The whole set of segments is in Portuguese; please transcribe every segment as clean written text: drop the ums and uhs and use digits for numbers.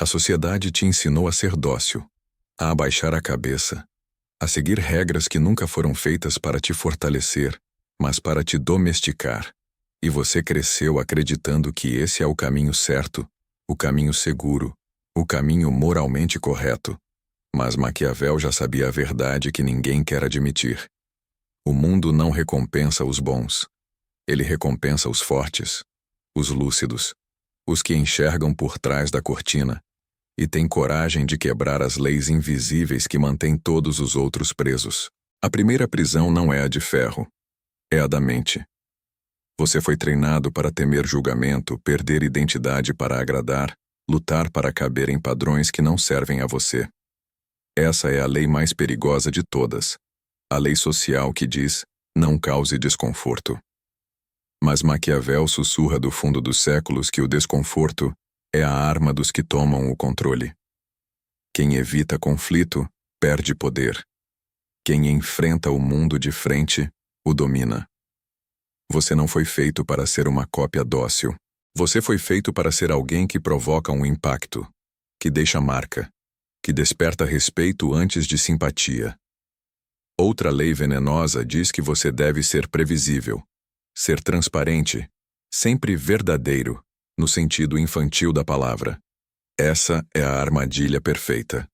A sociedade te ensinou a ser dócil, a abaixar a cabeça, a seguir regras que nunca foram feitas para te fortalecer, mas para te domesticar. E você cresceu acreditando que esse é o caminho certo, o caminho seguro, o caminho moralmente correto. Mas Maquiavel já sabia a verdade que ninguém quer admitir. O mundo não recompensa os bons. Ele recompensa os fortes, os lúcidos, os que enxergam por trás da cortina e têm coragem de quebrar as leis invisíveis que mantêm todos os outros presos. A primeira prisão não é a de ferro, é a da mente. Você foi treinado para temer julgamento, perder identidade para agradar, lutar para caber em padrões que não servem a você. Essa é a lei mais perigosa de todas, a lei social que diz, não cause desconforto. Mas Maquiavel sussurra do fundo dos séculos que o desconforto é a arma dos que tomam o controle. Quem evita conflito, perde poder. Quem enfrenta o mundo de frente, o domina. Você não foi feito para ser uma cópia dócil. Você foi feito para ser alguém que provoca um impacto, que deixa marca, que desperta respeito antes de simpatia. Outra lei venenosa diz que você deve ser previsível, ser transparente, sempre verdadeiro, no sentido infantil da palavra. Essa é a armadilha perfeita.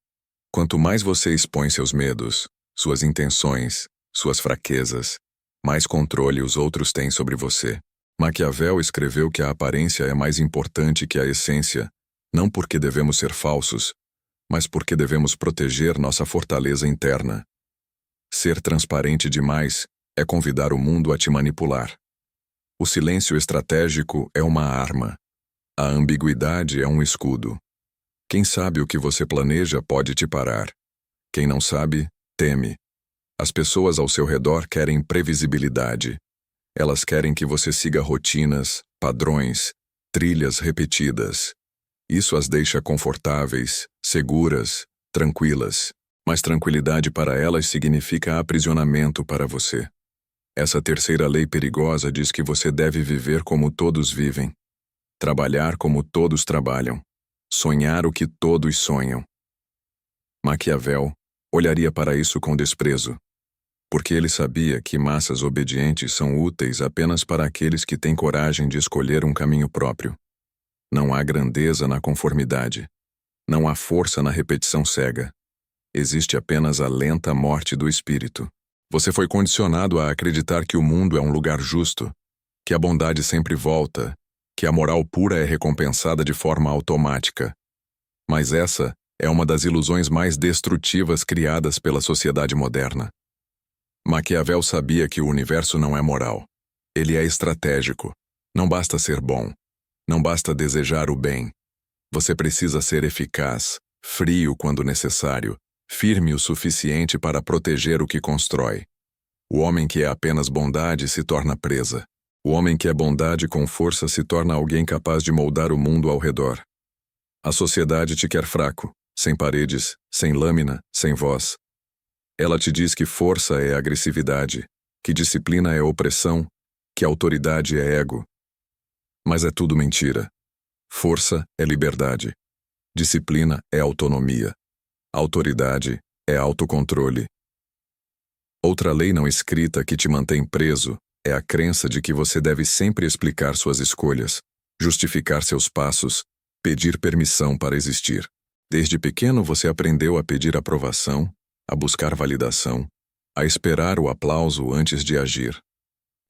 Quanto mais você expõe seus medos, suas intenções, suas fraquezas, mais controle os outros têm sobre você. Maquiavel escreveu que a aparência é mais importante que a essência, não porque devemos ser falsos, mas porque devemos proteger nossa fortaleza interna. Ser transparente demais é convidar o mundo a te manipular. O silêncio estratégico é uma arma. A ambiguidade é um escudo. Quem sabe o que você planeja pode te parar. Quem não sabe, teme. As pessoas ao seu redor querem previsibilidade. Elas querem que você siga rotinas, padrões, trilhas repetidas. Isso as deixa confortáveis, seguras, tranquilas. Mas tranquilidade para elas significa aprisionamento para você. Essa terceira lei perigosa diz que você deve viver como todos vivem, trabalhar como todos trabalham, sonhar o que todos sonham. Maquiavel olharia para isso com desprezo, porque ele sabia que massas obedientes são úteis apenas para aqueles que têm coragem de escolher um caminho próprio. Não há grandeza na conformidade. Não há força na repetição cega. Existe apenas a lenta morte do espírito. Você foi condicionado a acreditar que o mundo é um lugar justo, que a bondade sempre volta, que a moral pura é recompensada de forma automática. Mas essa é uma das ilusões mais destrutivas criadas pela sociedade moderna. Maquiavel sabia que o universo não é moral. Ele é estratégico. Não basta ser bom. Não basta desejar o bem. Você precisa ser eficaz, frio quando necessário, firme o suficiente para proteger o que constrói. O homem que é apenas bondade se torna presa. O homem que é bondade com força se torna alguém capaz de moldar o mundo ao redor. A sociedade te quer fraco, sem paredes, sem lâmina, sem voz. Ela te diz que força é agressividade, que disciplina é opressão, que autoridade é ego. Mas é tudo mentira. Força é liberdade. Disciplina é autonomia. Autoridade é autocontrole. Outra lei não escrita que te mantém preso é a crença de que você deve sempre explicar suas escolhas, justificar seus passos, pedir permissão para existir. Desde pequeno você aprendeu a pedir aprovação, a buscar validação, a esperar o aplauso antes de agir.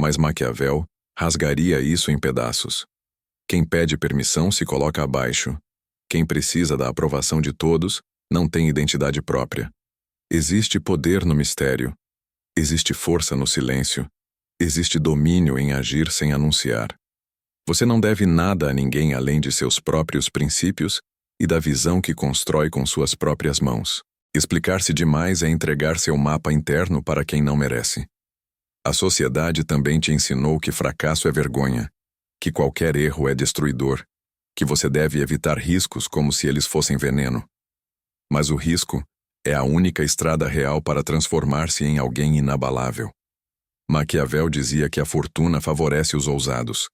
Mas Maquiavel rasgaria isso em pedaços. Quem pede permissão se coloca abaixo. Quem precisa da aprovação de todos não tem identidade própria. Existe poder no mistério. Existe força no silêncio. Existe domínio em agir sem anunciar. Você não deve nada a ninguém além de seus próprios princípios e da visão que constrói com suas próprias mãos. Explicar-se demais é entregar seu mapa interno para quem não merece. A sociedade também te ensinou que fracasso é vergonha, que qualquer erro é destruidor, que você deve evitar riscos como se eles fossem veneno. Mas o risco é a única estrada real para transformar-se em alguém inabalável. Maquiavel dizia que a fortuna favorece os ousados.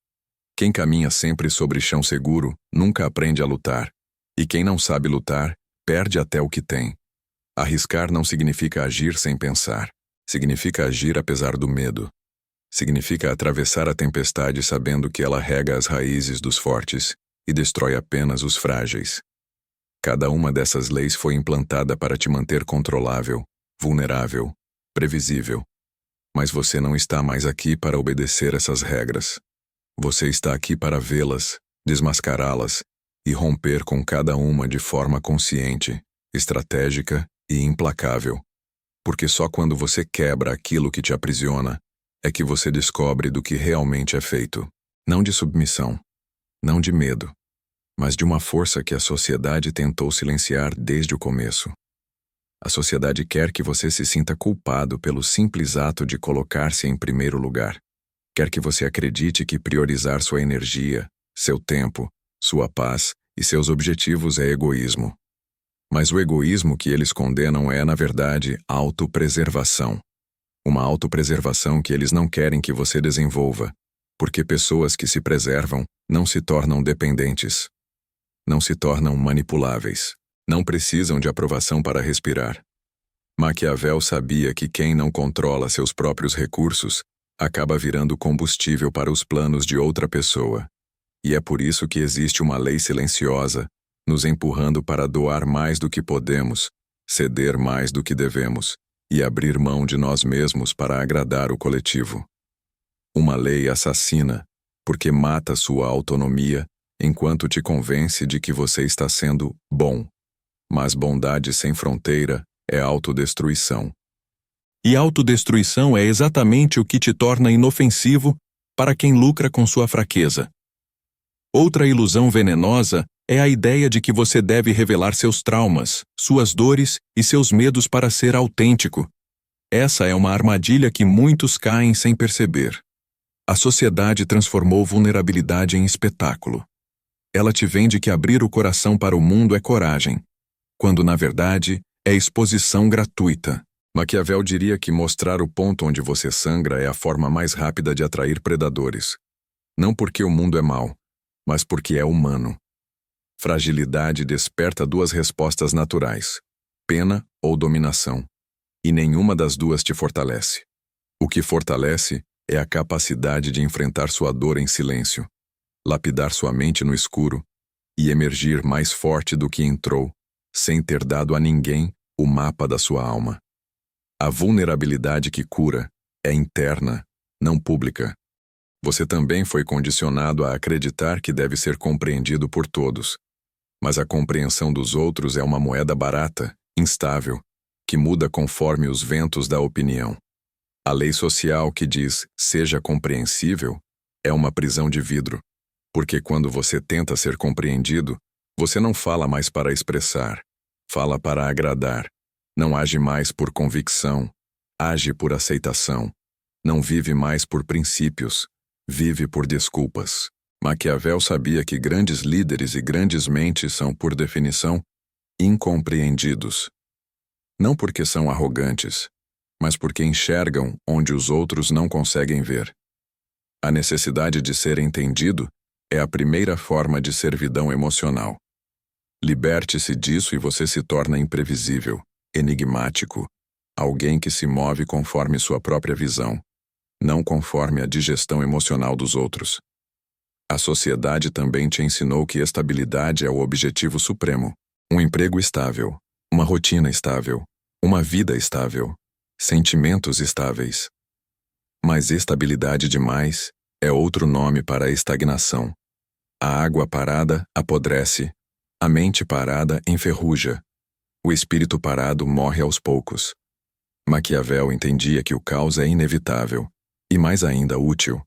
Quem caminha sempre sobre chão seguro nunca aprende a lutar. E quem não sabe lutar, perde até o que tem. Arriscar não significa agir sem pensar. Significa agir apesar do medo. Significa atravessar a tempestade sabendo que ela rega as raízes dos fortes e destrói apenas os frágeis. Cada uma dessas leis foi implantada para te manter controlável, vulnerável, previsível. Mas você não está mais aqui para obedecer essas regras. Você está aqui para vê-las, desmascará-las e romper com cada uma de forma consciente, estratégica e implacável. Porque só quando você quebra aquilo que te aprisiona é que você descobre do que realmente é feito. Não de submissão, não de medo, mas de uma força que a sociedade tentou silenciar desde o começo. A sociedade quer que você se sinta culpado pelo simples ato de colocar-se em primeiro lugar. Quer que você acredite que priorizar sua energia, seu tempo, sua paz e seus objetivos é egoísmo. Mas o egoísmo que eles condenam é, na verdade, autopreservação. Uma autopreservação que eles não querem que você desenvolva, porque pessoas que se preservam não se tornam dependentes, não se tornam manipuláveis, não precisam de aprovação para respirar. Maquiavel sabia que quem não controla seus próprios recursos acaba virando combustível para os planos de outra pessoa. E é por isso que existe uma lei silenciosa, nos empurrando para doar mais do que podemos, ceder mais do que devemos, e abrir mão de nós mesmos para agradar o coletivo. Uma lei assassina, porque mata sua autonomia enquanto te convence de que você está sendo bom. Mas bondade sem fronteira é autodestruição. E autodestruição é exatamente o que te torna inofensivo para quem lucra com sua fraqueza. Outra ilusão venenosa é a ideia de que você deve revelar seus traumas, suas dores e seus medos para ser autêntico. Essa é uma armadilha que muitos caem sem perceber. A sociedade transformou vulnerabilidade em espetáculo. Ela te vende que abrir o coração para o mundo é coragem, quando na verdade é exposição gratuita. Maquiavel diria que mostrar o ponto onde você sangra é a forma mais rápida de atrair predadores. Não porque o mundo é mau, mas porque é humano. Fragilidade desperta duas respostas naturais: pena ou dominação. E nenhuma das duas te fortalece. O que fortalece é a capacidade de enfrentar sua dor em silêncio, lapidar sua mente no escuro e emergir mais forte do que entrou, sem ter dado a ninguém o mapa da sua alma. A vulnerabilidade que cura é interna, não pública. Você também foi condicionado a acreditar que deve ser compreendido por todos. Mas a compreensão dos outros é uma moeda barata, instável, que muda conforme os ventos da opinião. A lei social que diz "seja compreensível" é uma prisão de vidro, porque quando você tenta ser compreendido, você não fala mais para expressar, fala para agradar. Não age mais por convicção, age por aceitação. Não vive mais por princípios, vive por desculpas. Maquiavel sabia que grandes líderes e grandes mentes são, por definição, incompreendidos. Não porque são arrogantes, mas porque enxergam onde os outros não conseguem ver. A necessidade de ser entendido é a primeira forma de servidão emocional. Liberte-se disso e você se torna imprevisível, enigmático, alguém que se move conforme sua própria visão, não conforme a digestão emocional dos outros. A sociedade também te ensinou que estabilidade é o objetivo supremo. Um emprego estável, uma rotina estável, uma vida estável, sentimentos estáveis. Mas estabilidade demais é outro nome para a estagnação. A água parada apodrece, a mente parada enferruja. O espírito parado morre aos poucos. Maquiavel entendia que o caos é inevitável, e mais ainda útil,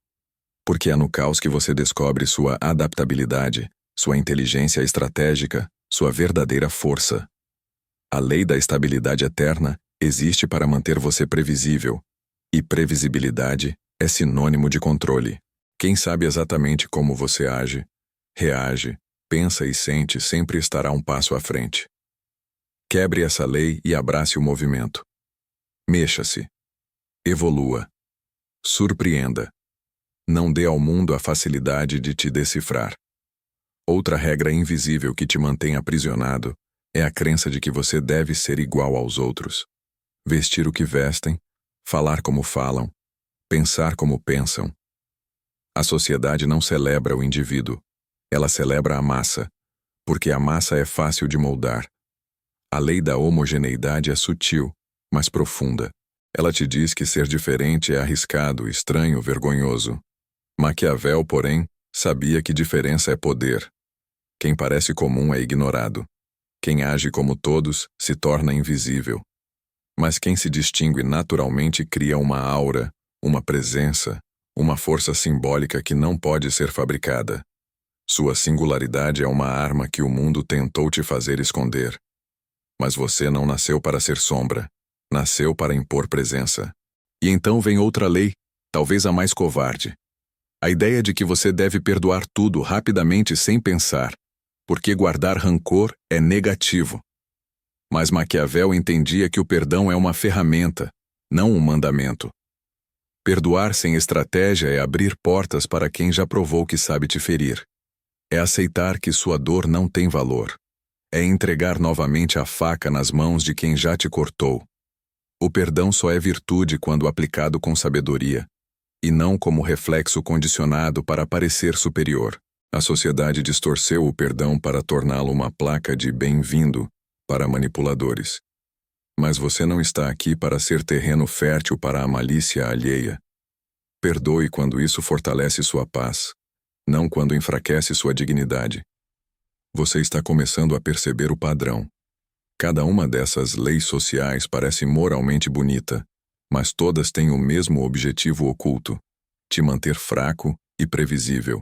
porque é no caos que você descobre sua adaptabilidade, sua inteligência estratégica, sua verdadeira força. A lei da estabilidade eterna existe para manter você previsível, e previsibilidade é sinônimo de controle. Quem sabe exatamente como você age, reage, pensa e sente sempre estará um passo à frente. Quebre essa lei e abrace o movimento. Mexa-se. Evolua. Surpreenda. Não dê ao mundo a facilidade de te decifrar. Outra regra invisível que te mantém aprisionado é a crença de que você deve ser igual aos outros. Vestir o que vestem, falar como falam, pensar como pensam. A sociedade não celebra o indivíduo, ela celebra a massa, porque a massa é fácil de moldar. A lei da homogeneidade é sutil, mas profunda. Ela te diz que ser diferente é arriscado, estranho, vergonhoso. Maquiavel, porém, sabia que diferença é poder. Quem parece comum é ignorado. Quem age como todos se torna invisível. Mas quem se distingue naturalmente cria uma aura, uma presença, uma força simbólica que não pode ser fabricada. Sua singularidade é uma arma que o mundo tentou te fazer esconder. Mas você não nasceu para ser sombra, nasceu para impor presença. E então vem outra lei, talvez a mais covarde. A ideia de que você deve perdoar tudo rapidamente sem pensar, porque guardar rancor é negativo. Mas Maquiavel entendia que o perdão é uma ferramenta, não um mandamento. Perdoar sem estratégia é abrir portas para quem já provou que sabe te ferir. É aceitar que sua dor não tem valor. É entregar novamente a faca nas mãos de quem já te cortou. O perdão só é virtude quando aplicado com sabedoria, e não como reflexo condicionado para parecer superior. A sociedade distorceu o perdão para torná-lo uma placa de bem-vindo para manipuladores. Mas você não está aqui para ser terreno fértil para a malícia alheia. Perdoe quando isso fortalece sua paz, não quando enfraquece sua dignidade. Você está começando a perceber o padrão. Cada uma dessas leis sociais parece moralmente bonita, mas todas têm o mesmo objetivo oculto: te manter fraco e previsível.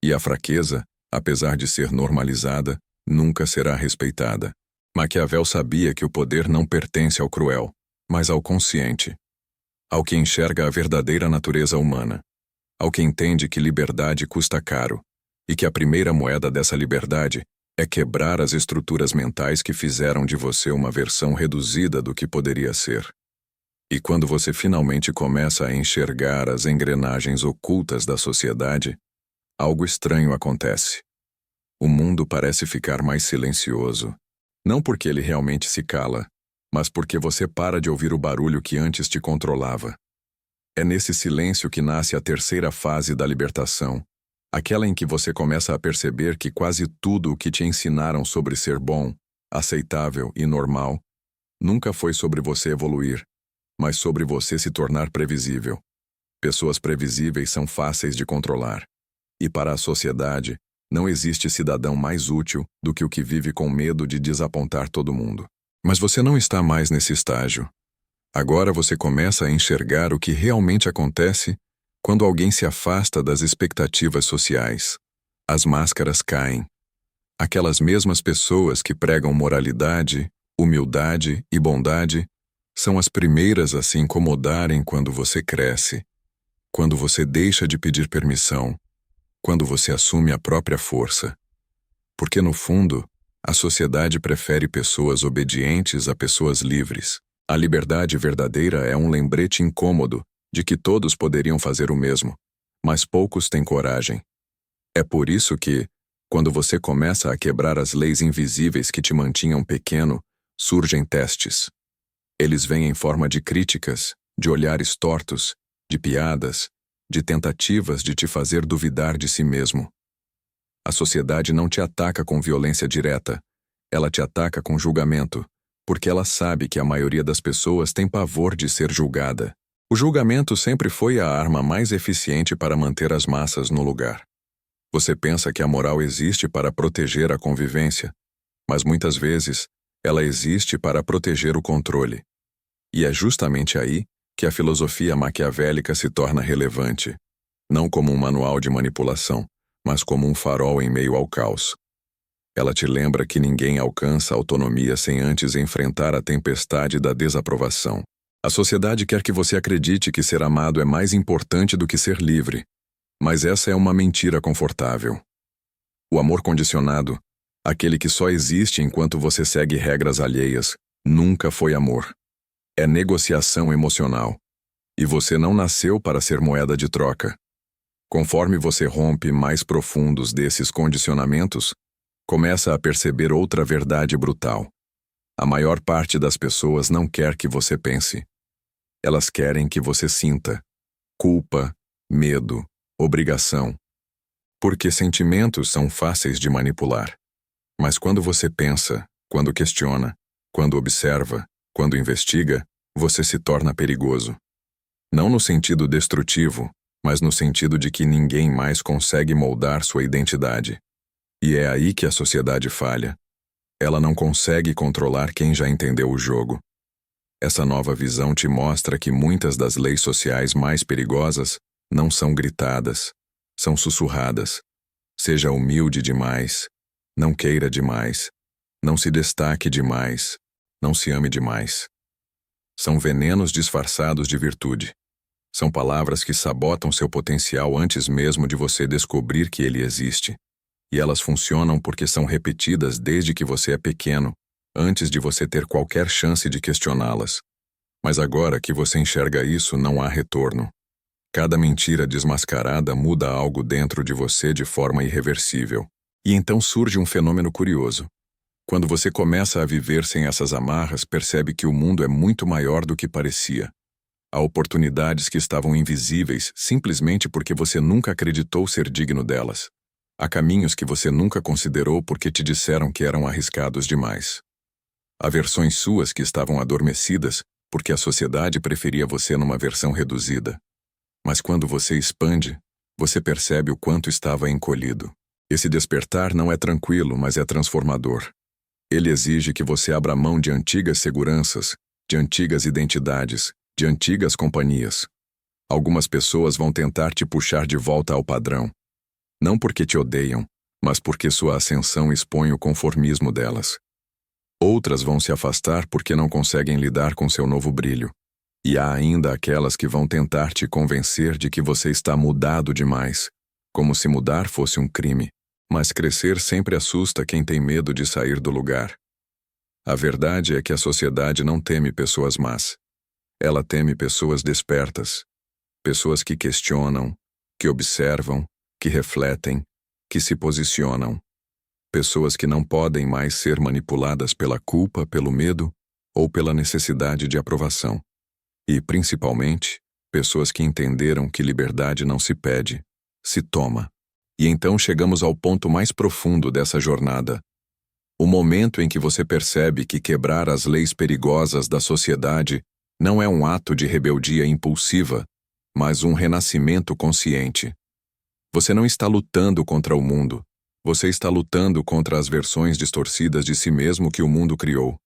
E a fraqueza, apesar de ser normalizada, nunca será respeitada. Maquiavel sabia que o poder não pertence ao cruel, mas ao consciente. Ao que enxerga a verdadeira natureza humana. Ao que entende que liberdade custa caro, e que a primeira moeda dessa liberdade é quebrar as estruturas mentais que fizeram de você uma versão reduzida do que poderia ser. E quando você finalmente começa a enxergar as engrenagens ocultas da sociedade, algo estranho acontece. O mundo parece ficar mais silencioso. Não porque ele realmente se cala, mas porque você para de ouvir o barulho que antes te controlava. É nesse silêncio que nasce a terceira fase da libertação, aquela em que você começa a perceber que quase tudo o que te ensinaram sobre ser bom, aceitável e normal, nunca foi sobre você evoluir, mas sobre você se tornar previsível. Pessoas previsíveis são fáceis de controlar. E para a sociedade, não existe cidadão mais útil do que o que vive com medo de desapontar todo mundo. Mas você não está mais nesse estágio. Agora você começa a enxergar o que realmente acontece quando alguém se afasta das expectativas sociais. As máscaras caem. Aquelas mesmas pessoas que pregam moralidade, humildade e bondade são as primeiras a se incomodarem quando você cresce, quando você deixa de pedir permissão, quando você assume a própria força. Porque, no fundo, a sociedade prefere pessoas obedientes a pessoas livres. A liberdade verdadeira é um lembrete incômodo de que todos poderiam fazer o mesmo, mas poucos têm coragem. É por isso que, quando você começa a quebrar as leis invisíveis que te mantinham pequeno, surgem testes. Eles vêm em forma de críticas, de olhares tortos, de piadas, de tentativas de te fazer duvidar de si mesmo. A sociedade não te ataca com violência direta, ela te ataca com julgamento, porque ela sabe que a maioria das pessoas tem pavor de ser julgada. O julgamento sempre foi a arma mais eficiente para manter as massas no lugar. Você pensa que a moral existe para proteger a convivência, mas muitas vezes ela existe para proteger o controle. E é justamente aí que a filosofia maquiavélica se torna relevante, não como um manual de manipulação, mas como um farol em meio ao caos. Ela te lembra que ninguém alcança a autonomia sem antes enfrentar a tempestade da desaprovação. A sociedade quer que você acredite que ser amado é mais importante do que ser livre, mas essa é uma mentira confortável. O amor condicionado, aquele que só existe enquanto você segue regras alheias, nunca foi amor. É negociação emocional. E você não nasceu para ser moeda de troca. Conforme você rompe mais profundos desses condicionamentos, começa a perceber outra verdade brutal. A maior parte das pessoas não quer que você pense. Elas querem que você sinta culpa, medo, obrigação. Porque sentimentos são fáceis de manipular. Mas quando você pensa, quando questiona, quando observa, quando investiga, você se torna perigoso. Não no sentido destrutivo, mas no sentido de que ninguém mais consegue moldar sua identidade. E é aí que a sociedade falha. Ela não consegue controlar quem já entendeu o jogo. Essa nova visão te mostra que muitas das leis sociais mais perigosas não são gritadas, são sussurradas. Seja humilde demais, não queira demais, não se destaque demais, não se ame demais. São venenos disfarçados de virtude. São palavras que sabotam seu potencial antes mesmo de você descobrir que ele existe. E elas funcionam porque são repetidas desde que você é pequeno, antes de você ter qualquer chance de questioná-las. Mas agora que você enxerga isso, não há retorno. Cada mentira desmascarada muda algo dentro de você de forma irreversível. E então surge um fenômeno curioso. Quando você começa a viver sem essas amarras, percebe que o mundo é muito maior do que parecia. Há oportunidades que estavam invisíveis simplesmente porque você nunca acreditou ser digno delas. Há caminhos que você nunca considerou porque te disseram que eram arriscados demais. Há versões suas que estavam adormecidas porque a sociedade preferia você numa versão reduzida. Mas quando você expande, você percebe o quanto estava encolhido. Esse despertar não é tranquilo, mas é transformador. Ele exige que você abra mão de antigas seguranças, de antigas identidades, de antigas companhias. Algumas pessoas vão tentar te puxar de volta ao padrão. Não porque te odeiam, mas porque sua ascensão expõe o conformismo delas. Outras vão se afastar porque não conseguem lidar com seu novo brilho. E há ainda aquelas que vão tentar te convencer de que você está mudado demais, como se mudar fosse um crime. Mas crescer sempre assusta quem tem medo de sair do lugar. A verdade é que a sociedade não teme pessoas más. Ela teme pessoas despertas, pessoas que questionam, que observam, que refletem, que se posicionam. Pessoas que não podem mais ser manipuladas pela culpa, pelo medo ou pela necessidade de aprovação. E, principalmente, pessoas que entenderam que liberdade não se pede, se toma. E então chegamos ao ponto mais profundo dessa jornada. O momento em que você percebe que quebrar as leis perigosas da sociedade não é um ato de rebeldia impulsiva, mas um renascimento consciente. Você não está lutando contra o mundo. Você está lutando contra as versões distorcidas de si mesmo que o mundo criou.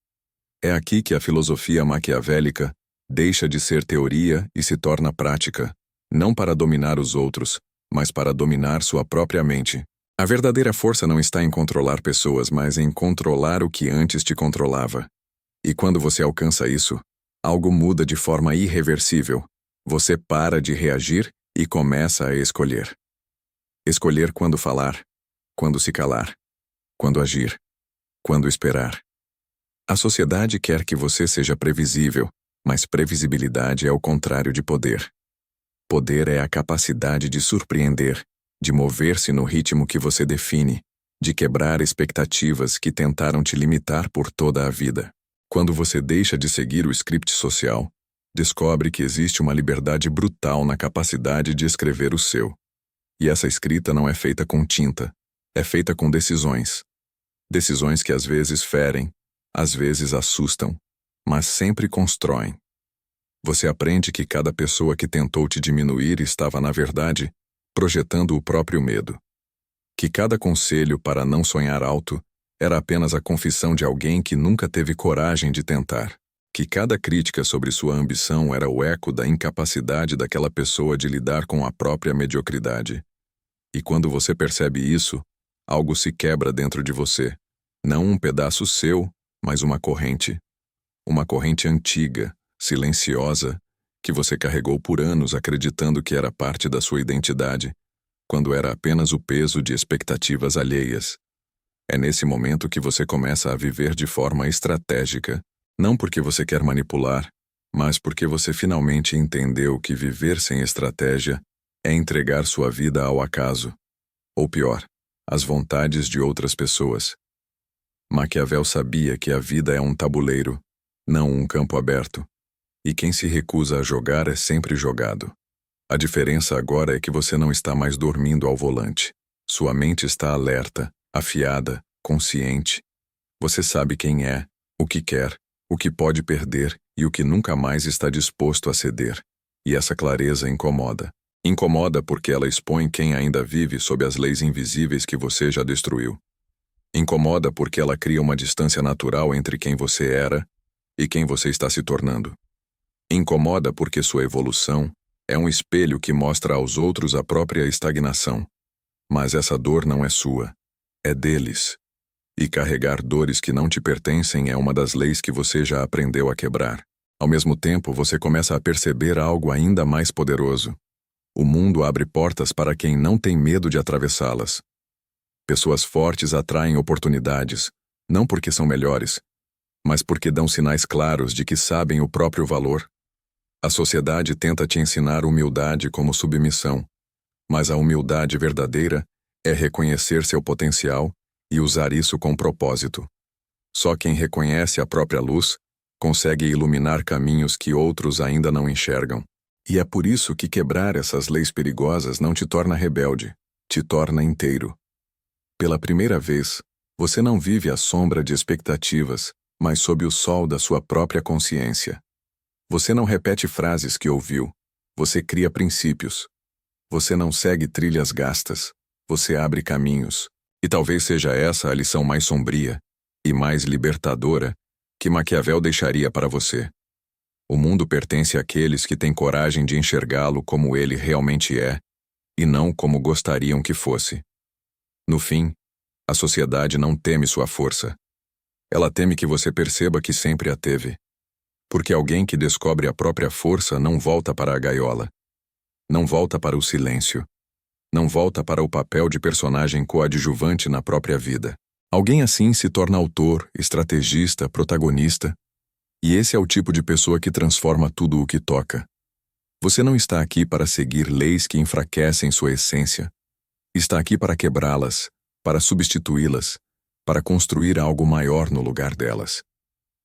É aqui que a filosofia maquiavélica deixa de ser teoria e se torna prática, não para dominar os outros, mas para dominar sua própria mente. A verdadeira força não está em controlar pessoas, mas em controlar o que antes te controlava. E quando você alcança isso, algo muda de forma irreversível. Você para de reagir e começa a escolher. Escolher quando falar, quando se calar, quando agir, quando esperar. A sociedade quer que você seja previsível, mas previsibilidade é o contrário de poder. Poder é a capacidade de surpreender, de mover-se no ritmo que você define, de quebrar expectativas que tentaram te limitar por toda a vida. Quando você deixa de seguir o script social, descobre que existe uma liberdade brutal na capacidade de escrever o seu. E essa escrita não é feita com tinta, é feita com decisões. Decisões que às vezes ferem, às vezes assustam, mas sempre constroem. Você aprende que cada pessoa que tentou te diminuir estava, na verdade, projetando o próprio medo. Que cada conselho para não sonhar alto era apenas a confissão de alguém que nunca teve coragem de tentar. Que cada crítica sobre sua ambição era o eco da incapacidade daquela pessoa de lidar com a própria mediocridade. E quando você percebe isso, algo se quebra dentro de você. Não um pedaço seu, mas uma corrente. Uma corrente antiga, silenciosa, que você carregou por anos acreditando que era parte da sua identidade, quando era apenas o peso de expectativas alheias. É nesse momento que você começa a viver de forma estratégica, não porque você quer manipular, mas porque você finalmente entendeu que viver sem estratégia É entregar sua vida ao acaso, ou pior, às vontades de outras pessoas. Maquiavel sabia que a vida é um tabuleiro, não um campo aberto, e quem se recusa a jogar é sempre jogado. A diferença agora é que você não está mais dormindo ao volante. Sua mente está alerta, afiada, consciente. Você sabe quem é, o que quer, o que pode perder e o que nunca mais está disposto a ceder. E essa clareza incomoda. Incomoda porque ela expõe quem ainda vive sob as leis invisíveis que você já destruiu. Incomoda porque ela cria uma distância natural entre quem você era e quem você está se tornando. Incomoda porque sua evolução é um espelho que mostra aos outros a própria estagnação. Mas essa dor não é sua, é deles. E carregar dores que não te pertencem é uma das leis que você já aprendeu a quebrar. Ao mesmo tempo, você começa a perceber algo ainda mais poderoso. O mundo abre portas para quem não tem medo de atravessá-las. Pessoas fortes atraem oportunidades, não porque são melhores, mas porque dão sinais claros de que sabem o próprio valor. A sociedade tenta te ensinar humildade como submissão, mas a humildade verdadeira é reconhecer seu potencial e usar isso com propósito. Só quem reconhece a própria luz consegue iluminar caminhos que outros ainda não enxergam. E é por isso que quebrar essas leis perigosas não te torna rebelde, te torna inteiro. Pela primeira vez, você não vive à sombra de expectativas, mas sob o sol da sua própria consciência. Você não repete frases que ouviu, você cria princípios. Você não segue trilhas gastas, você abre caminhos. E talvez seja essa a lição mais sombria e mais libertadora que Maquiavel deixaria para você. O mundo pertence àqueles que têm coragem de enxergá-lo como ele realmente é, e não como gostariam que fosse. No fim, a sociedade não teme sua força. Ela teme que você perceba que sempre a teve. Porque alguém que descobre a própria força não volta para a gaiola. Não volta para o silêncio. Não volta para o papel de personagem coadjuvante na própria vida. Alguém assim se torna autor, estrategista, protagonista. E esse é o tipo de pessoa que transforma tudo o que toca. Você não está aqui para seguir leis que enfraquecem sua essência. Está aqui para quebrá-las, para substituí-las, para construir algo maior no lugar delas.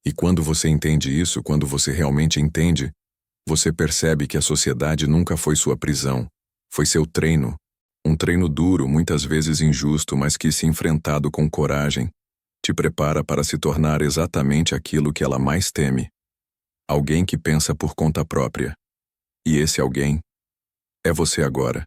E quando você entende isso, quando você realmente entende, você percebe que a sociedade nunca foi sua prisão, foi seu treino. Um treino duro, muitas vezes injusto, mas que, se enfrentado com coragem, te prepara para se tornar exatamente aquilo que ela mais teme. Alguém que pensa por conta própria. E esse alguém é você agora.